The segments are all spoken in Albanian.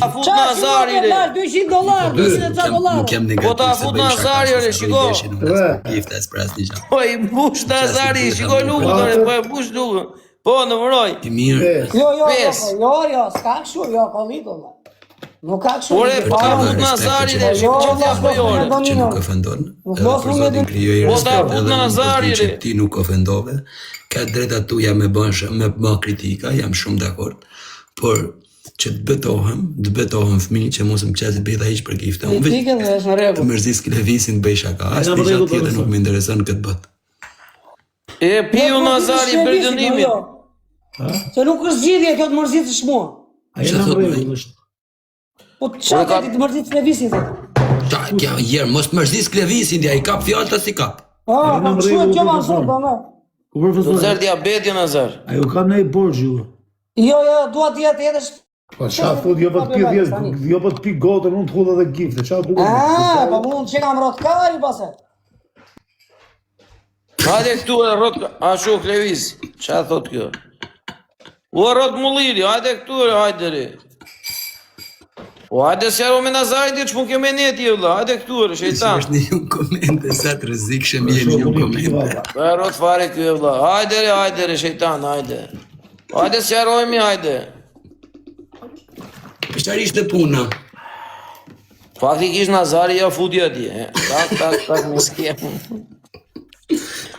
Ta fut Nazari re. $200, $200. Nuk jam negativ. Po ta fut Nazari re, shiko. Giftas për asnjë gjë. Po i mbush Nazari, shiko lukën ore, po e mbush lukën. Po në vëroj. I mirë. Jo, s'ka kështu, jo, kollito valla. Nuk ka kështu. Ore, ta fut Nazari re, shiko që t'ja bëjore. Që nuk ofendon. Mos më Zotin krijoi Po ta respekt fut edhe Nazari re. ti nuk ofendove. Ka drejta tuja me bë kritika, jam shumë dakord. Por që të betohem fëmijë që mos më qasë beta hiç për gifte. Unë Pikën dhe është në të rregull. mërzis Klevisin të bëj shaka. As diçka tjetër nuk më intereson këtë botë. E piu Nazari për dënimin. Se nuk është zgjidhje kjo të mërzitësh mua. Ai në rregull është. Po çfarë ti të mërzitësh Klevisin thotë? Ta kja herë mos mërzis Klevisin, ai kap fjalë ta si kap. Ah, po çfarë gjë më thon po më? Ku profesor? Nazar diabeti Nazar. Ai u kam nei borxh ju. Jo, dua të jetë edhe Po çfarë thot jo po të pi 10, jo po të pi gotën, unë të hull edhe gifte. Çfarë duhet? Ah, po mund që kam rrot kari pasë. Hajde këtu e rrot, ashu Klevis, qa thot kjo? U rrot mulliri, hajde këtu e hajde re. O hajde se ero me Nazarit e që mu keme neti e vla, hajde këtu e shejtan. Është një komente, sa të rrezikshëm jeni një komente. E rrot fare kjo e vla, hajde re shejtan, hajde. Hajde se erojmi, hajde. Pështarisht e puna. Faktikisht Nazari ja futi atje, tak, më skem.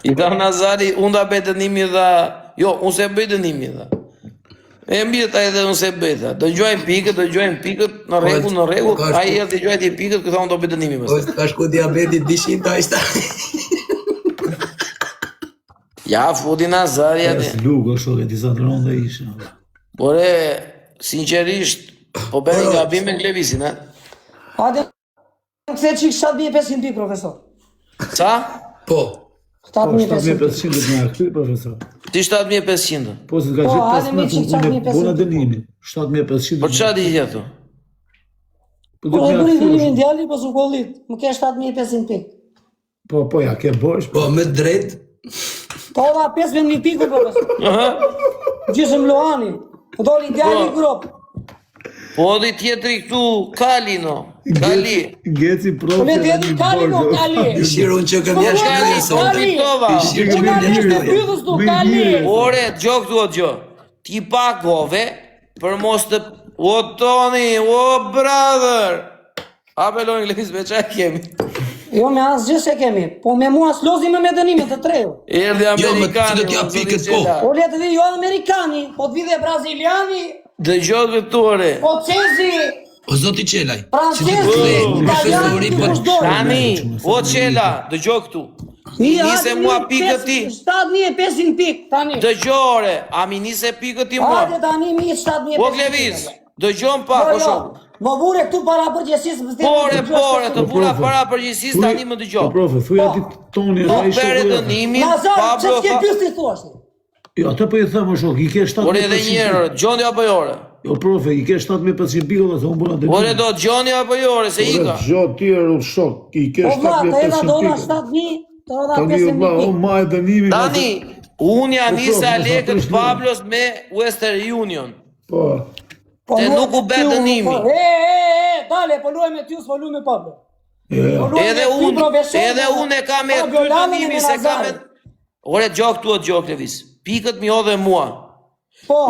I tha Nazari, unë da bëjtë dënimi dha, jo, unë se bëjtë dënimi dha. E mbita edhe unë se bëjtë, dëgjojnë pikët, në rregull, a i e dëgjojnë ti pikët, këta unë do bëjtë dënimi mësë. Ka shku diabetit 200 ajsta. Ja, futi Nazari atje. Lugo, shoke, disa dronë dhe ishe. Pore, sinqerisht, po bëni gabim me Klevisin, e? Hajde, këthe qik 7500 pikë, profesor. Ca? Po. 7500 pikë. 7500 të nga këty, profesor. Ti 7500. Po, se të ka Po, hajde gjithë me qik 7500 bona dënimin. 7500. Por qa di jetu? Po e bëri dënimin djali, po s'u kollit. Më ke 7500 pikë. Po, ja, ke borsh. Po, me drejt. Po dha 15000 pikë, profesor. Gjysëm Lohani. Po doli djali i grup. Po di tjetëri këtu, Kali, no. Kali. Geci Po profe le dhe djali një Kali, no, borgjo. Kali. Shirun që këmë jashtë Kali, në son driktova. Që Kali është e pythës tu, Kali. Ore, gjo këtu o gjo. Ti pagove për mos të... O Toni, o brother. Apelojnë Klevis me qa kemi. Jo, me asë gjë se kemi. Po me mua s'lozi me dënimin të treju. Erdi Amerikani. Jo, me të pikët po. Po le të vi jo Amerikani, po të vi dhe Braziliani, Dhe gjo këtore. po Cezi, O zoti qelaj. Francezi, Italiani, po Tani, o qela, dhe gjo këtu. Nise mua pikët ti. 7500 pikë, tani. Dhe gjore, a mi nise pikët ti mua. Hajde tani mi 7500 O Klevis, dhe gjom pak, o shumë. Më vure këtu para përgjësisë më Pore, të pura para përgjësis tani më dëgjo. Po, profe, thuja ti Toni, Po a i bere shokë. dënimin, Nazar, që Pablo t'ke pysë të thuashtë? Jo, atë po i thëmë, shok, i ke 7500 Ore edhe njerë, Gjoni apo jore? Jo, profe, i ke 7500 pikë dhe se unë bëna dënimin. Ore do Gjoni apo jore, se ika. Gjo tjerë u shok, i ke Po vla, të edha 7500 dona pikë. 7000, të edha Tani 5000 vlla, o pikë. ma e dënimin. Tani, unë ja nisa po, lekët po, Pablos me Western Union. Po. Po Se luaj nuk u me be ty, dënimi. po, dale, po luaj me ty, s'po luaj me Pablo. Po luaj Edhe me ty, unë, profesor, edhe unë e kam e Pablo ty Lamën dënimi me se kam e... Nazarin. Ore, gjo këtu o gjo, Klevis. Pikët mi odhe mua. Po,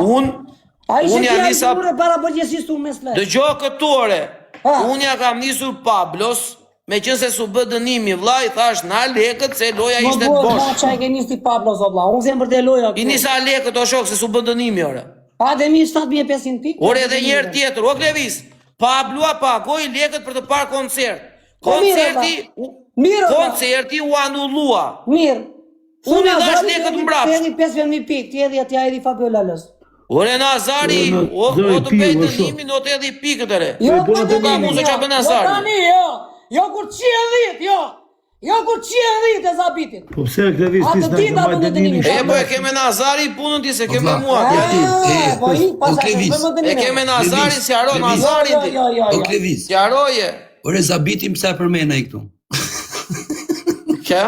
a Unë ja nisa... para përgjësisë tu me slej. Dë gjo këtore. Ha. Unë ja kam nisur Pablos, me qënë se su bë dënimi, vla, i thash, na lekët se loja ishte të bosh. Ma qa e ke njësti Pablo, zot vla, unë zemë për të loja. I nisa lekët o shok se su bë dënimi, ore. A dhe mi 7500 pikë. Ore edhe njerë tjetër, o Klevis, Pablo pagoj lekët për të parë koncert. Po, mire, Koncerti u anullua. Mirë. Unë i dhash lekët mbrapsht. Ti edhi 5000 pikë, ti edhi atja edhi Fabiolalës. Ore Nazari, o të bëj dënimin, o të edhi pikët e re. Jo, Nuk ka mund se qa bë Nazari. Jo, tani, jo kur 110, jo. Jo kur 110 e zabitit. Po pse Klevis ti s'na ke marrë dënimin? E po e keme Nazari punën ti se keme mua. Po i pasaj, Klevis, bëjmë dënimin. E keme Nazari, si aro Klevis. Nazari ti. O Klevis. Si aroje. Ore zabitim pse përmena i këtu. Ç'a?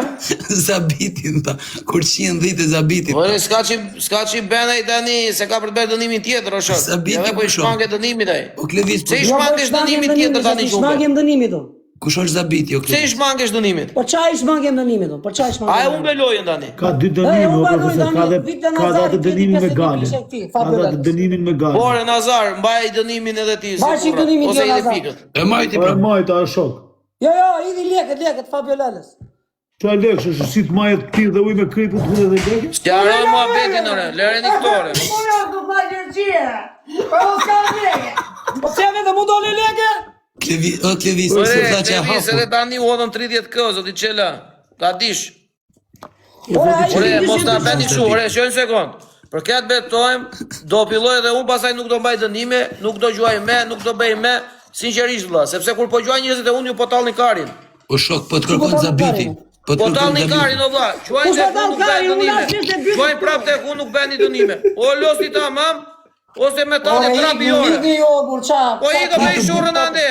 Zabitin, tha. Kur 110 e Zabitit. Ore, s'ka që bena i tani, se ka për të bërë dënimin tjetër, o shok. Sabiti Edhe po i ku shmange dënimit ai. O Klevis, Se i shmangesh dënimit tjetër tani shumë. Shmangem dënimit do. kush është Zabiti, o Se i Klevis? shmangesh dënimit. Po çaj shmangem dënimit do. Po çaj A shmangem. e umbe lojën tani. Ka dy dënime, o profesor, ka dhe atë dënimin me gale. Ka dhe atë dënimin me gale. Ore, Nazar, mbaj dënimin edhe ti. Mbaj si që dënimin ose ti, i dhe Nazar. pikët. E majti Po pra. e majta, a shok. Jo, idi lekët Fabio Lalës. Qa lekë, është si të majet të pirë dhe uj me kripu të hude dhe lekë? S'jarë mua betin, ore, lëreni këtore. Po ja do vllai energjie. Po s'ka lekë. Po se vetë mu doli lekë? Klevis, Ore, se tha që e Klevis, edhe hapur. tani u hodhën 30 këzo, ti qela. Ta dish. Ore, Ore, mos ta bëni kështu, ore, shoj një sekond. Për këtë betojmë, do pilloj edhe unë, pasaj nuk do mbaj dënime, nuk do gjuaj me, nuk do bëj me, sinqerisht vëlla, sepse kur po gjuaj njerëzit e unë ju po tallni karin. O shok, po të kërkon Zabiti. Po tallni karin o vëlla, gjuaj Kush tek po unë nuk tall bëj karin, unë dënime. as ishte dy- Gjuaj prap tek unë nuk bëni dënime. O losi tamam, ose me tallë prap i ore. Idi jo burça. Po i do me i shurën ande.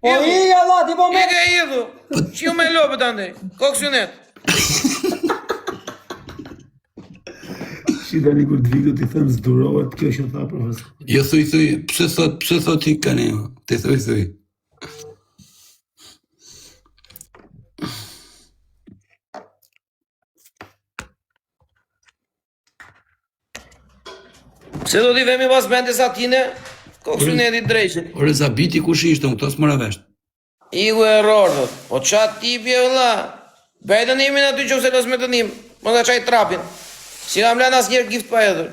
Po i Allah, ti po me. Ike idhu. Qiu me lopët ande. Koksionet. Shi tani kur të vikët i thënë zdurohet, kjo që tha profesor. Jo thuj, pse thot ti kani, ti thuj. Se do t'i vemi pas mendes atine, koksionetit drejqin. Ore Zabiti kush ishte, unë këto s'mora vesh. Igu e rordhët, po qatë tipje vëlla, bëj dënimin aty që se los me dënim, më nga qaj trapin, si kam lënë as njerë gift pa edhër.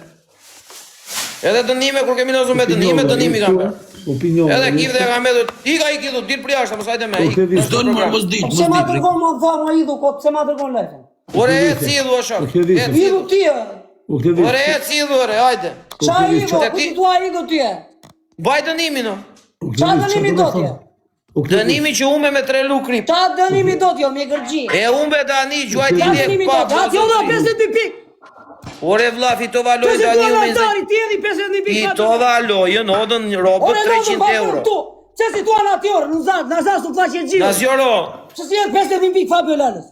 Edhe dënime, kur kemi nosu me dënime, dënimi kam bërë. Opinion. Edhe gift e kam edhër, ika i kidu, dir për jashtë, mos hajde me, ik. S'do në marrë mos dit, Pse ma mos dit. dërgon ma dha ma idu kot, pse ma dërgon lekën? Ore e cidhu o shok, e Idu cidhu. ti e. O Klevis, Ore e cidhu, ore, hajde. Qa idu, Te ku ti- ti tua idu ti e? Baj dënimin o. Qa dënimi do ti e? Dënimi që ume me 3 lukri. Qa dënimi do ti e, me gërgji? E umbe tani, gjuaj ti Qa lek dënimi pa. do ti e? Qa jo da 52 pik. Ore vlla, fitova lojë Pse tani tua ume. lajtari, ti edhi 52 pik. Fitova lojën, odën robët Ore, 300 euro. Që si tua në atjorë, në zasë të faqe gjirë. Nazjoro, Që si jetë 52 pik Fabio Lalës.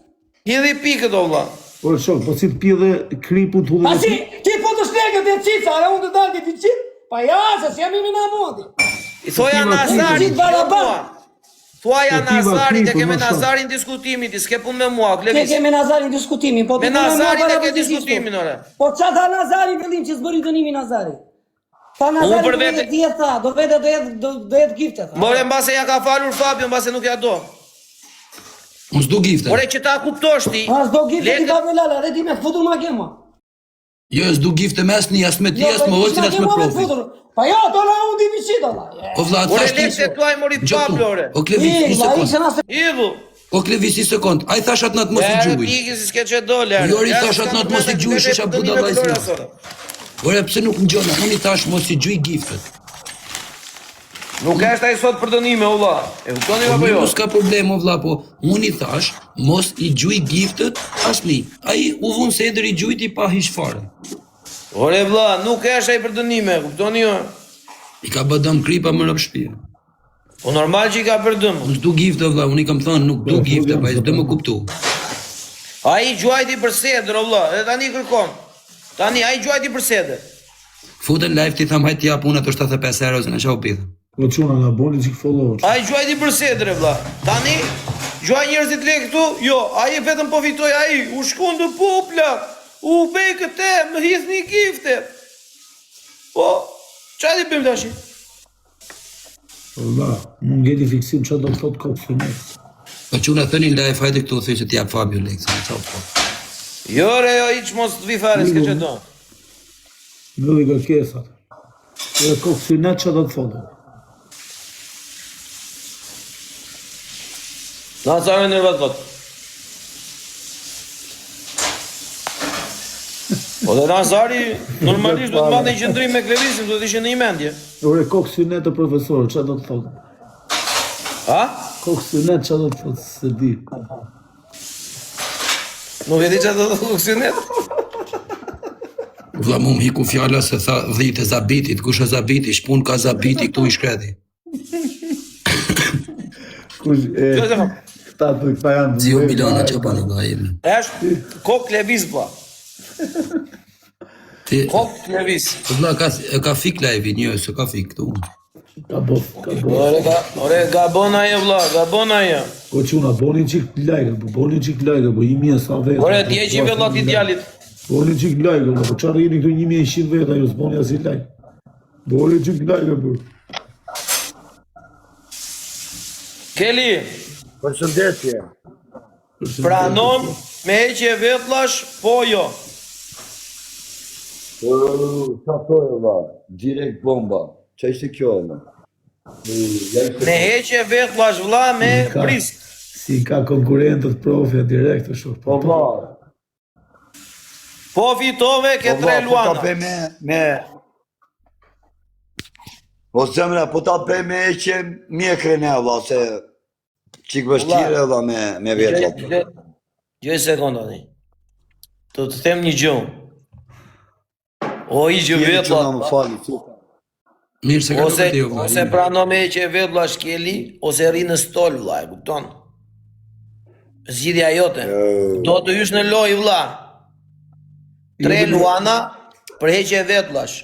hidhi pikët o vlla. o shok, po si të pje dhe kripu të hude A dhe si, ti po të shlekët e cica, e unë të dalë të qitë? Pa ja, se si jam imi në mundi. I thoja Nazarit, thoja Nazarit, e keme Nazarin diskutimin, ti s'ke pun me mua, Te Klevis. keme Nazarin diskutimin, po Me ti punë Nazarin mua e para ke përgjithësisht. diskutimin, ore. Po qa tha Nazari fillim që s'bëri dënimi Nazari? Tha Nazari për do vete- vete djetë tha, do jetë gifte tha. More mbase ja ka falur Fabio, mbase nuk ja do. Unë s'du gifte. Ore që ta kuptosh ti. A s'do gifte ti lekët- Fabio Lala, re ti me të futur ma kema. Jo, s'du gifte mes një, as me ti, as me hoqin, as me profi. Pa jo, do na unë di viqit, Allah. O vlla, Ore thash ti. lekët e tuaj mori Pablo, ore. O Klevis, një La i sekund. se na se... Idhu. O Klevis, një sekund. Ai thash atë natë mos i Ere gjuj. piki si s'ke që dole. ere. Jori, Ja, thash atë s'kam natë mos i përmendë, gjuj, s'ke shisha dënime budalla i Flora sot. sot. Ore, pse nuk më gjona? Unë i thash mos i gjuj giftet. Nuk është ai sot për dënime, o vlla. E kuptoni apo jo? Nuk s'ka problem, o vlla, po unë i thash mos i gjuj giftet asni. Ai u vun se erdhi i gjujti pa hiç fare. Ore vlla, nuk është ai për dënime, kuptoni jo? I ka bë dëm kripa më në shtëpi. Po normal që i ka për dëm. Unë s'du gifte, vlla, unë i kam thënë nuk du gifte, pa i s'do më kuptu. Ai gjuajti për sedër, o vlla, edhe tani kërkon. Tani ai gjuajti për sedër. Futën live ti tham hajt jap unë ato 75 euro, në çau pithë. O quna nga boni që follower. Ai gjuajti për sedër, e vlla. Tani gjuaj njerëzit lek këtu? Jo, ai vetëm po fitoi ai, u shkundë pupla. U bej këtë, më hidhni gifte. Po, çfarë di bëjmë tash? Valla, më ngeti fiksim që do të thot koksionet. Po çuna thëni live hajde këtu thoj se ti jap Fabio lekë, çau po. Jo, re, jo, iq mos të vi fare, s'ke që do. Në dhe kërkesat. Edhe koksionet që do të thotë. Nazari në rëvat. Po dhe Nazari normalisht do të mbante një qëndrim me Klevisin, do të ishe në një mendje. Ore, koksionet të profesorë, që do të thotë? Ha? Koksionet që do të thotë, se di. Nuk e di që do të koksionet? Vlla mu më hiku fjala se tha dhit e Zabitit, kush e Zabiti, shpun ka Zabiti këtu i shkreti. Kush, Këta janë Zio Milana që banë vla jemi. Është kok lëviz po. Ti, Kok lëviz. vla ka fik live-in, jo, se ka fik këtu. Ka bof. Ore gabon ajo vlla, gabon ajo. Ko quna, bonin qik like, po 1.000 sa vetë. Ore ti e që vella ti djalit. Bonin qik like, po qarë jeni këtu 1.100 vetë, ajo s'boni as i like. Bonin qik like, po. Keli, Përshëndetje. pranon me heqje vetllash, po jo. Qa thoi valla? Direkt bomba. Qa ishte kjo valla? Me heqje vetllash vlla me prisk. Si ka konkurentët profja direkt të shok. Po valla. Po fitove ke 3 Po ta luana. pe me... O zemra, po ta pe me që mjekre ne valla, se... Qik vështire valla me vetë. Gjoj sekonda një. Të them një gjumë. O i gjë vetlla. Më fali, Mirë se ka Ose të jo, vla. ose prano me heqje vetllash Keli, ose rri në stol vlla, e kupton? Zgjidhja jote. Do të hysh në lojë vlla. 3 luana për heqje vetllash.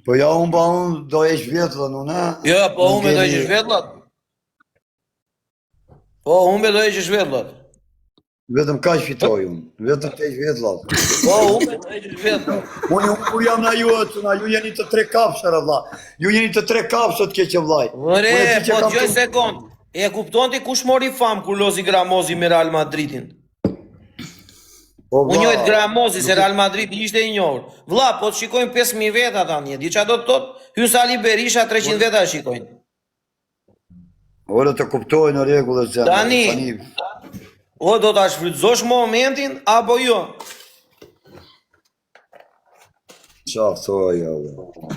Po ja unë do esh vetëllën, unë? Jo, po humbe do heqësh vetllat. Po humbe do heqësh vetllat. Vetëm kaq fitoj unë, vetëm të esh vetëllat. Po humbe do heqësh vetllat. Unë kur jam na ju atë, ju jeni të 3 kapshër valla. Ju jeni të 3 kapshët keqë vllaj. Ore, po gjoj sekond. E kupton ti kush mori fam kur lozi Gramozi me Real Madridin? Po Unë njojt Gramozi se Real Madrid ishte i njohur. Vlla, po të shikojnë 5.000 veta tani. Di çfarë do të thotë? Hysali Berisha 300 veta shikojnë. Ore të kuptoj në rregull e zemë. Tani. O do ta shfrytëzosh momentin apo jo? Qa thoj, valla.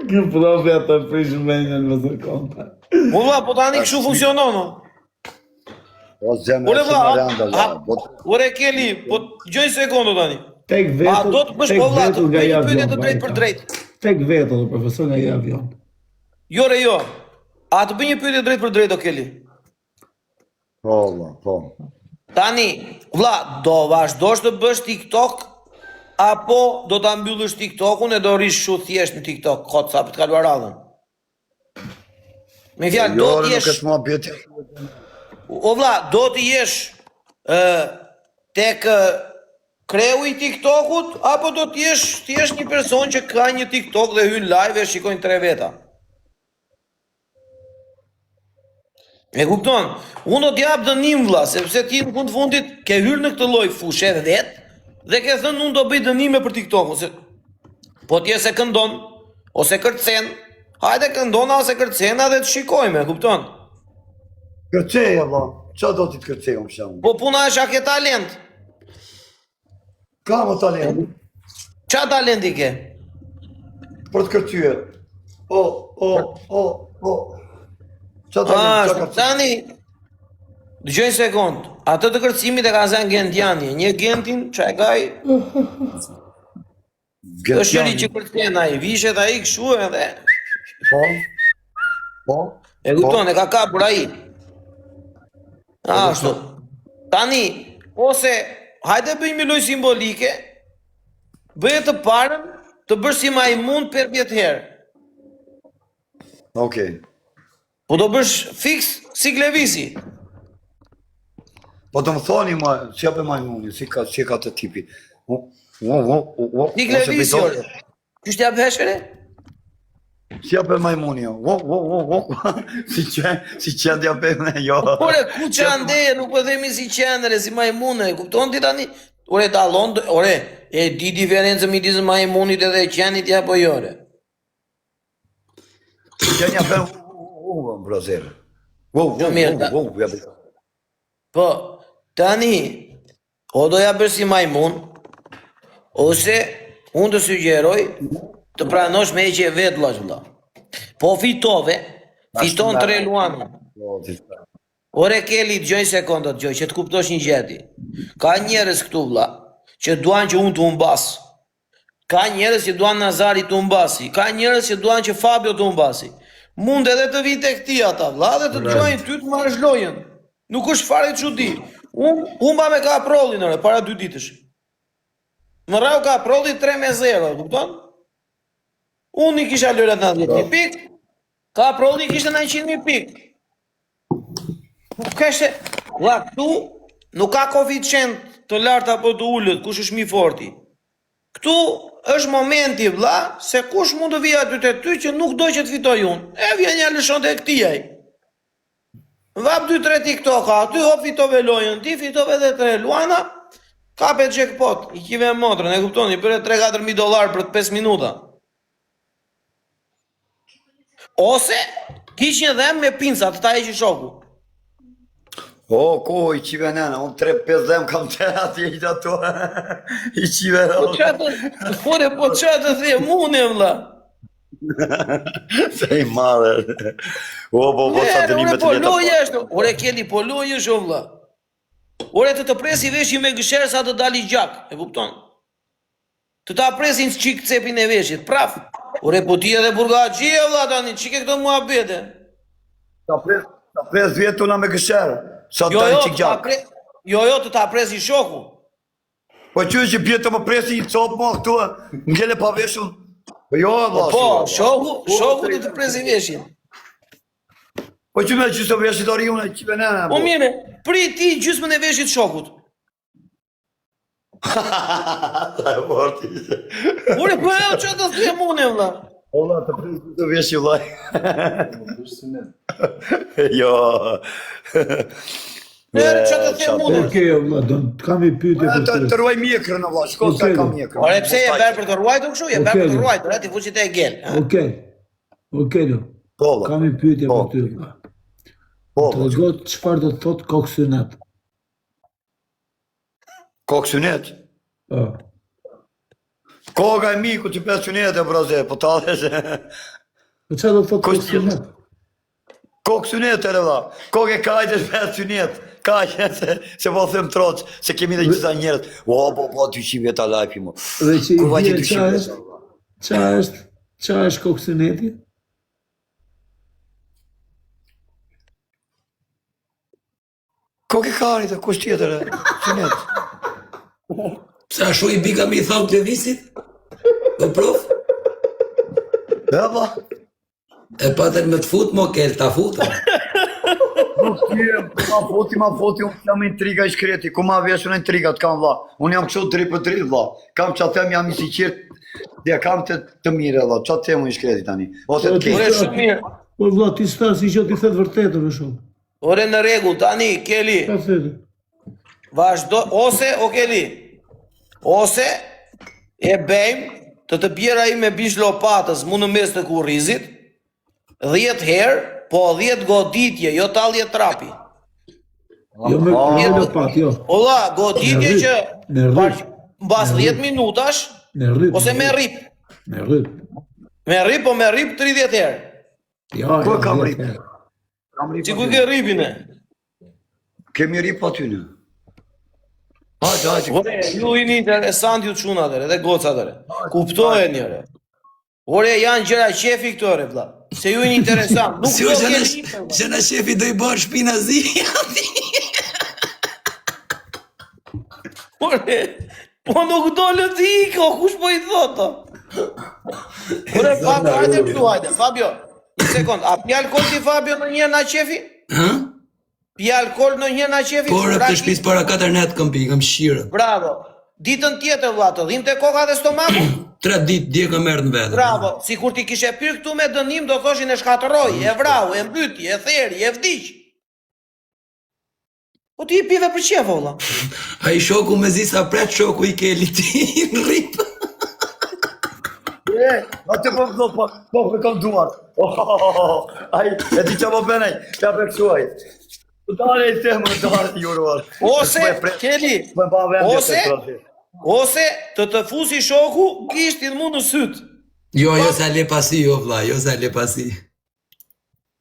Kjo profja të prish menjën më të konta. Po vlla, po tani kështu funksionon. O? O zemë, Ore e shumë vlla, renda, valla. ore Keli, po gjoj sekondë tani. Tek A vetët, do të bësh po vlla, të bëj një pyetje të drejtë për drejtë. Tek vetët, o profesor nga i avion. Jo re jo. A të bëj një pyetje drejt për drejt o Keli? Po, valla, po. Tani, vlla, do vazhdosh të bësh TikTok apo do ta mbyllësh TikTokun e do rish shu thjesht në TikTok, kot sa për të kaluar radhën? Me fjalë, do Jo, të nuk jesh, është mua bjeti. o vlla, do të jesh tek kreu i TikTokut apo do të jesh thjesht një person që ka një TikTok dhe hyn live e shikojnë 3 veta? E kupton? Unë do t'jap dënim vlla, sepse ti në fund fundit ke hyrë në këtë lloj fushë vet dhe ke thënë unë do bëj dënime për TikTokun, se po ti se këndon ose kërcen, hajde këndona ose kërcena dhe të shikojmë, e kupton? Kërceja, valla. Qa do t'i të kërcej, më shamë? Po puna është a ke talent. Ka më talent. Qa talent i ke? Për të kërcyje. O. Qa talent, qa kërcej? Tani, dëgjoj sekond, atë të kërcimit e ka zënë Gentiani, një Gentin, që e kaj, është qëri që kërcen ai, vishet ai kështu edhe, Po. e kupton, e ka kapur ai. Ashtu. Tani, ose, hajde bëjmë një lojë simbolike, bëje të parën, të bësh si majmun 15 herë. Okej. Po do bësh fix si Klevisi. Po të më thoni, që për majmuni, si ka të tipi. Si Klevisi, orë. Qështë t'ja veshkëre? Si për majmuni, si qënë t'ja për me, jo. Ore, ku që andeje, nuk po themi si qendere, si majmune, kupton ti tani? Ore, talon, ore, e di diferencë midis majmunit edhe qenit ja po jore. Qënë ja për, brozere. Po, tani, o do ja bërë si majmun, ose unë të sugjeroj të pranosh me heqje vetë vlla. Po fitove, fiton 3 luana. Ore Keli, dëgjoj sekondë, dëgjoj, që të kuptosh një gjeti. Ka njerëz këtu vlla, që duan që unë të humbas. Ka njerëz që duan Nazari të humbasi. Ka njerëz që duan që Fabio të humbasi. mund edhe të vite këti ata, vla, dhe të gjojnë ty të marrësh lojën. Nuk është fare çudi. Humba me Kaprollin, ore, para 2 ditësh. Më rau Kaprolli 3-0, kupton? Unë i kisha lërat 90.000 pikë, Kaprolli kishte 900.000 pikë. Kështë, vla, këtu nuk ka koeficient të lartë apo të ullët, kush është mi forti. Këtu është momenti, vla, se kush mund të vija aty te ty që nuk do që të fitoj unë. E vjen një lëshon të këtijaj. Vap 2-3 TikToka, aty hop fitove lojën, ti fitove dhe 3 luana, kape jackpot, i kive motrën, e kuptoni, për $3-4.000 për 5 minuta. Ose, kishin dhem me pinca, të ta e që shoku. O, ko, i qive nena, unë 3-5 dhem kam të atje i të ato, i qive nena. Po qatë të the, mune, vla. Se i madhe. O, po, sa të një me të leta. Ore, Keli, po loj është, vla. Ore, të presi veshin me gësherë sa të dali gjak, e kupton? Të ta presin qik cepin e veshit, praf. Ore, po ti edhe burgaxhie, vla, tani, qike këto mua bete. Ta pres vjetuna me gësherë. Sa të tani qik gjak. Jo, të ta presi shoku. Po që që bjetë më presi i copë më këtu, ngele pa veshun. Jo, vla, po, shoku të presi veshin. Po që me gjysë të veshit ori unë, që venene. Po mire, pri ti gjysmën e veshit shokut. Ta e morti. Ure, po e që të thje mune, vla. Ola, të presi të veshit, vla. Jo. Ere, që të thje mune. Okej, vla, kam i pyetje për të. Të ruaj mjekrën, vla, shko sa kam mjekrën. Ore, pse je berë për të ruajtur kështu? Je berë për të ruajtur, ti fuqit e gel. Okej, do. Kam i pyetje për ty, vla. Të regot çfarë do të thot koksynet? Koksynet? Koga e miku që pensionet e braze, po ta dhe se... Po çfarë do të thot koksynet? Koksynet e rëva, koge kajtë është pensionet, kajtë se po them troç, se kemi dhe gjitha njerët. O, po, 200 vjeta lajpi mu. Dhe që i bje qa është koksyneti? Koke karit e kush tjetër e, synet. Pse ashtu i bika me i thonë të visit? Po prof? E ba? E patër me të fut, mo kell ta futë. Nuk t'jem, ma foti, unë jam intriga i shkreti, ku ma veshën e intriga të kam vla. Unë jam kështu 3/3 vla. Kam që them jam i si qirtë, dhe kam të mire vla. Qa them unë i shkreti tani? Ose të kishtë. Po vla, ti s'ta si që ti thetë vërtetër në shumë. Ore në rregull, tani, Keli. Ka thetë. Vazhdo, ose, o Keli, ose e bejmë të bjera i me bish lopatës mu në mes të kurrizit, 10 herë, po 10 goditje, jo talje trapi. Jo me lopat, jo. Ola, goditje që mbas 10 rrip. minutash, ose me rip. Me rrip. Me rip, po me rip 30 herë. Ja, Ku kam rip? Që ku ke ripin e? Kemi rip aty në. Hajde. Ore, ju i një interesant ju të shuna dhere, dhe goca dhere. Kuptohe njëre. Ore, janë gjëra qefi këtore, vla. Se ju i një interesant. Nuk Si do o keni ripin, vla. që në shefi do i bërë shpina zi. Ore, po nuk do lëti iko, kush po i thoto? Ore, Fabio, hajde këtu, hajde, Fabio. Një sekund, a pi alkohol ti Fabio në njërë na qefi? Ha? Pi alkohol në njërë na qefi? Por e këtë shpis para 4 net kam pi, kam shqirë. Bravo. Ditën tjetër, vla, të dhim të koka dhe stomaku? 3 dit dje kam merë në vetë. Bravo. Si kur ti kishe pyrë këtu me dënim, do thoshin e shkatëroj, e vrau, e mbyti, e theri, e vdiq. Po ti i pive për qefo, vla. A i shoku me zi sa pret shoku i Keli ti në rip. Atë po kam duar. Ai, e di që po penaj, që për kësuaj. Dale i temë, dale i juruar. Ose, Keli, ose të fusi shoku, kishtin mu në sytë. Jo sa le pasi, jo vla, jo sa le pasi.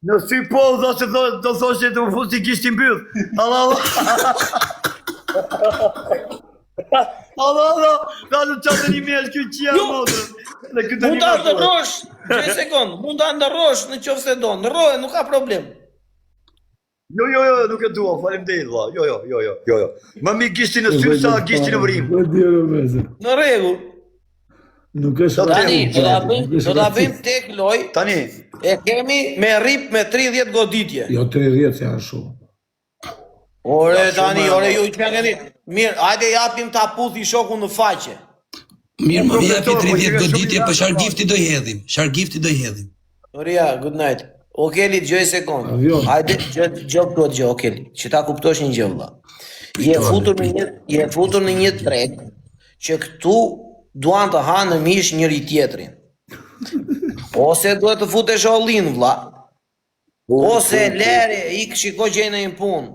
Në si po, do thoshe të më fusi kishtin byllë. Allah. Allah, dalë qatë një mjellë kjo qia modrën. Mund ta ndërrosh, 2 sekond, mund ta ndërrosh në qoftë se do. Ndërroje, nuk ka problem. Jo, nuk e dua, faleminderit valla. Jo. Më mi gishti në sy sa gishti në vrim. Në rregull. Nuk është Tani, do ta bëjmë tek loj. Tani, E kemi me rip me 30 goditje. Jo 30 janë shumë. Ore tani, ju i keni. Mirë, hajde japim ta puthi shokun në faqe. Mirë, më japi 30 goditje, për çfarë gifti do i hedhim? Çfarë gifti do i hedhim? Oria, good night. Okeli, gjoj sekond. Hajde, gjoj këtë gjë, Okeli, që ta kuptosh një gjë vëlla. Je futur në një treg që këtu duan të hanë në mish njëri tjetrin. Ose duhet të futesh ollin vëlla. Ose lere, ik shiko gjejnë një punë.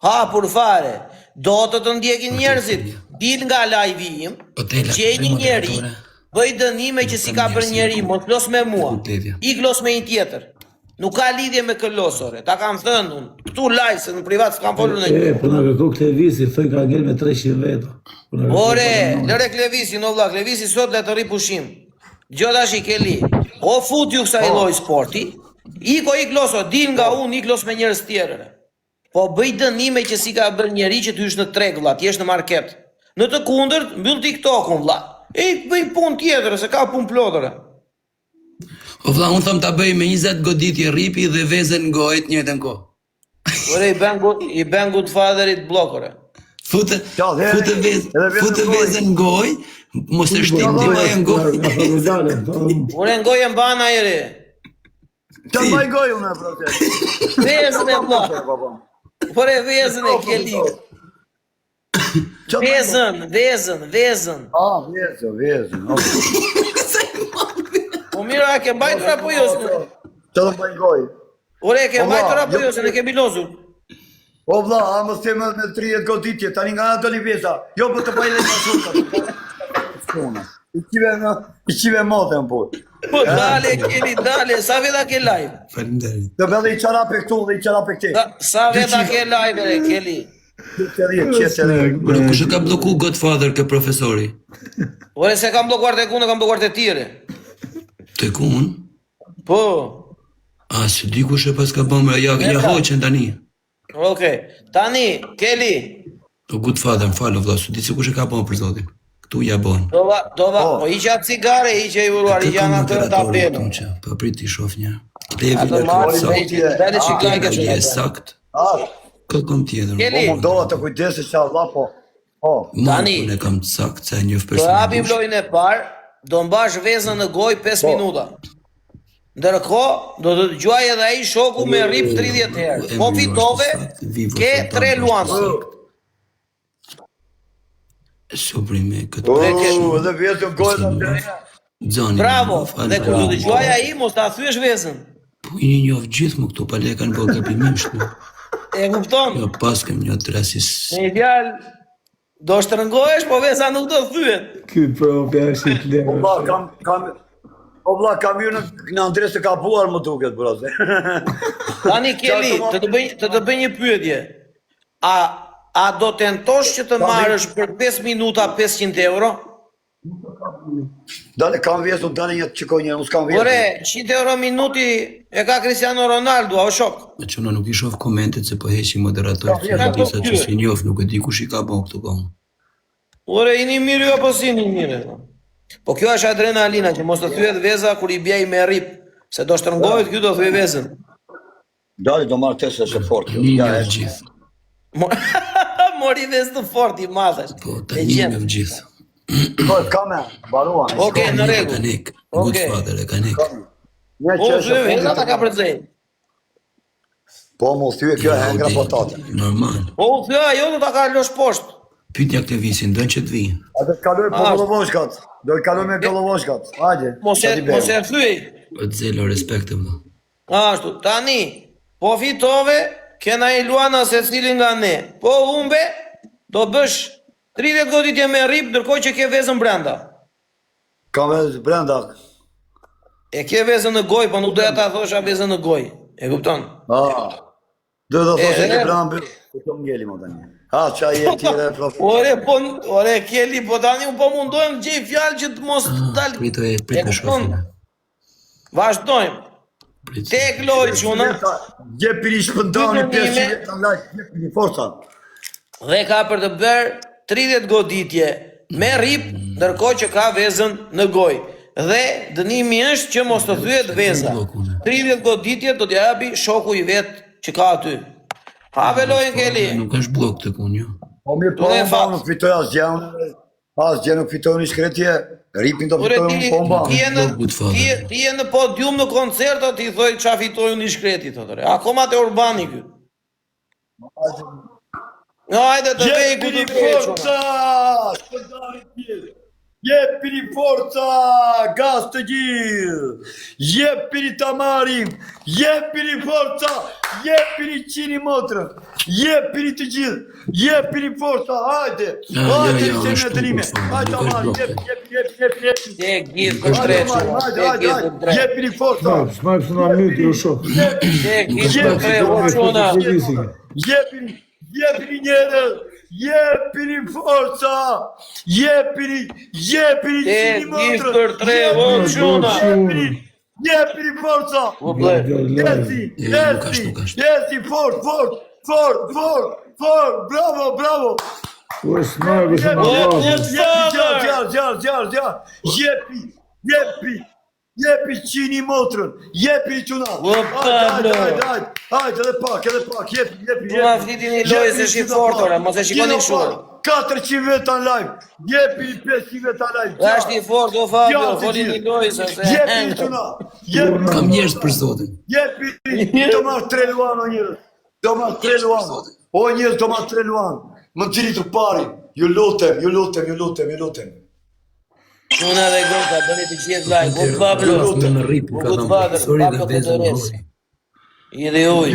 Hapur fare, do të ndjekin njerëzit, dil nga live im, gjej një njeri, bëj dënime që si ka për njeri, mos los me mua, ik los me një tjetër. Nuk ka lidhje me këllosore, ta kam thënë unë, këtu live, se në privat s'kam folur në një. Po në kërko Klevisi, thëj ka ngel me 300 veto. Ore, lëre Klevisi, no vlla, Klevisi sot le të rri pushim. Gjodash i Keli, o fut ju kësa i loj sporti, ik loso, dil nga unë, ik los me njerëz tjerëre. Po bëj dënime që si ka bërë njeri që ty është në treg, vlla, ti është në market. Në të kundërt, mbyll TikTokun, vlla. Bëj punë tjetër, se ka punë plotëre. O vlla, unë thëm ta bëj me 20 goditje ripi dhe vezën gojët njëjtën kohë. Ore, i ben good fatherit blokore. Fute vezën gojë, mos e shtim ti më e ngojë. Ore, ngojë mbana ere. qa mbaj gojë unë e proces. Vezën e vlla. Ore, vezën e Keli. Vezën. Vezën. Po mira, ke mbajtur apo jo? Qa të mbaj gojë? Ore, ke mbajtur apo jo, se ne kemi lozur. O vlla, a më theme me 30 goditje, tani nga nga do një vesa. Jo, për të bajle një shumë. I qive mote më po. Po dale, Keli, dale, sa veda ke live? Faleminderit. Dhe bedhe i qara për këtu dhe i qara për këti. Sa veda ke live, re, Keli? Ore, kush e ka bloku Godfather ke profesori? Ore, se kam blokuar të kunë, kam blokuar të tjere. Të kun? Po. A, së di kush e pas ka bëmë, ja hoqen tani. Okej, tani, Keli. Po Godfather, më falë, vlla, së di se kush e ka bëmë për zotin. Këtu ja bon. Po iqa cigare, iqa i uruar, iqa nga të tapenu. Po prit t'i shof një. Levi lërë këtë sakt. Këtë kom tjetër. Keli. Po mundoha të kujdesi që Allah, po. Tani. Unë e kam të sakt, se njëf Të person. apim lojnë e parë, do mbash vezën në goj 5 minuta. Ndërko, do të gjuaj edhe ai shoku me rip 30 herë. Po fitove, ke 3 luansë. Suprime këtë. Dhe vjetën gojë të të Bravo, dhe kur do të gjuaj ai, mos ta thyesh vezën. Po i njof gjithë më këtu, pa le kanë bëhë kapimim shtu. E kupton? Jo, pas kem një të rasis. Në ideal, do shtrëngohesh, po veza nuk do thyet. Ky prope është i klevë. O vlla, kam ju në Andres të ka buar më duket, brose. Tani Keli, të të bëj një pyetje. A do tentosh që të marrësh për 5 minuta 500 euro? Dale, kam vjesu, dale një të qikoj një, unë s'kam vjesu. Ore, 100 euro minuti e ka Cristiano Ronaldo, a o shok? Me që nuk i shof komentet se po heqi moderator, që në disa që si njof, nuk e di kush i ka bon këtu bon. Ore, i një mirë jo, po si një mirë. Po kjo është adrenalina, që mos të thyet veza kur i bjej me rip, se do shtrëngohet kjo do thyet vezën. Dale, do marrë tesë e fort. Një një gjithë. Mori vezë të fort i madhesh. Po, të një një gjithë. Po, kame, baruan. Oke, në regu. Kanik, Godfather e kanik. Po, thyet veza ta ka përdzej. Po, mu thyet kjo e hengra potate. Normal. Po, thyet ajo do ta ka losh poshtë. Pytja këtë visin, dënë që të vi. A do të kaloj po Golovoshkat. Do të kaloj me Golovoshkat. Hajde. Mos e thyej. O të zelo respekte më. Ashtu, tani, po fitove, kena i luana se cilin nga ne. Po humbe, do bësh 30 goditje me rip, ndërkohë që ke vezën brenda. Ka vezë brenda. E ke vezën në goj, po nuk doja ta thosha vezën në goj. E kupton? Do të thoshe që brambi, të ngeli më tani. Ha, qa je tjere profesor. Ore, Keli, po tani unë po mundohem gjej fjalë që të mos dalë. Pritë shofina. Vazhdojmë. Tek loj quna. Gjepiri shpëndani 500 veta lajt, gjepiri forca. Dhe ka për të bërë 30 goditje me rip, ndërkohë që ka vezën në gojë. Dhe dënimi është që mos të thyet veza. 30 goditje do t'ja japi shoku i vet që ka aty. Have lojën Keli. Nuk është blok të kun, jo. Po mirë, po mba nuk fitoj asgjë nuk fitoj një shkretje, ripin të fitoj unë po mba. Ti je në podium në koncerta, ti thoj qa fitoj unë një shkreti, thotore. Akoma te Urbani kë. No, hajde të vej ku të vej quna. Jepini forca, gaz të gjithë, jepini tamarim, jepini forca, jepini qini motrën, jepini të gjithë, jepini forca, hajde, hajde që në dërime, hajde tamarim, jep. Tek gjithë për tre quna, tek gjithë për tre. Jepini forca, Smajpë së nga mytë, jo shokë. Tek gjithë për tre quna. jepini njerës, jepini forca, jepini qini motrën, për tre quna. jepini forca, jesi, fort, bravo. O smajpë së nga Jepi, jepi qini motrën, jepi quna. Hajde, edhe pak, jepi. Tu ma fliti një lojë se shi fortore, mos e shikoni shumë. 400 veta në live, jepi 500 veta në live. Është i fort, o Fabio, foli një lojë se jepi quna, Kam njerës për zotin. jepi, do marrë 3 luan o njërës, o njërës do marrë 3 luan, më të gjiri të pari, ju lutem. Quna dhe gota, bëni të gjithë lajk, o Pablo, Në rip, o ka good dhëmë father, profesori dhe Pablo vezën në Federes. gojë. I dhe uj,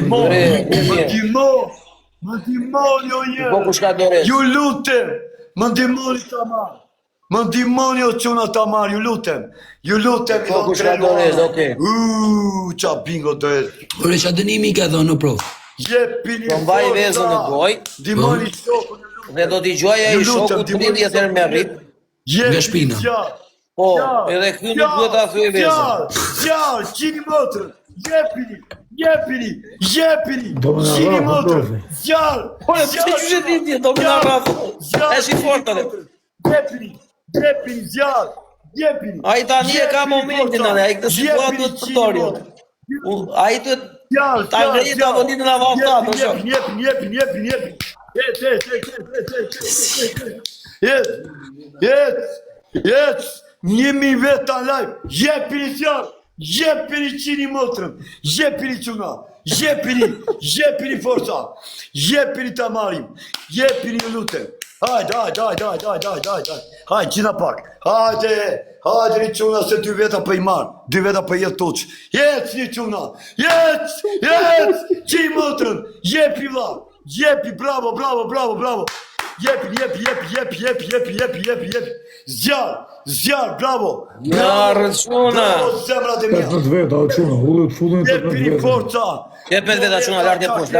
Më ndimoni o po njërës. ku shka Dores. Ju lutem, më ndimoni tamar. Më ndimoni o quna tamar, ju lutem. Po ku shka Dores, okej. Qa bingo Dores. Ore, qa dënimi ka dhënë, prof? Jepini Po mbaj vezën në gojë Ndimoni shokun. dhe do t'i gjoja i shoku 30 herë me rip. Nga shpina. Po, edhe ky nuk duhet ta thyej vezën. Zjarë, qini motrën. Jepini. Do më në Qini rafë, motrën. profe. Zjarë. Po, pse që ti ti do më na rrafë? Është i fort atë. Jepini, zjarë. Jepini. Ai tani e ka momentin atë, ai këtë situatë duhet të përdori. Ai të ta ngrejë të avëndin në avallëta, për shumë. Jepini. Jet. 1000 veta live. Jepini zjarë. Jepini qini motrën. Jepini quna. Jepini forca. Jepini tamarim. Jepini ju lutem. Hajde. Hajde, qina pak. Hajde një quna se 2 veta për i marë. 2 veta për jetë tuq. Jetë një quna. Jetë. Qini motrën. Jepi vla. Jepi, bravo. Jepi. Zjarë, bravo. Jarë quna. Bravo, zemrat e mija. 15 veta, o quna, ullet fullin 15 Jepini veta. forca. Jepet veta quna, lart e poshtë,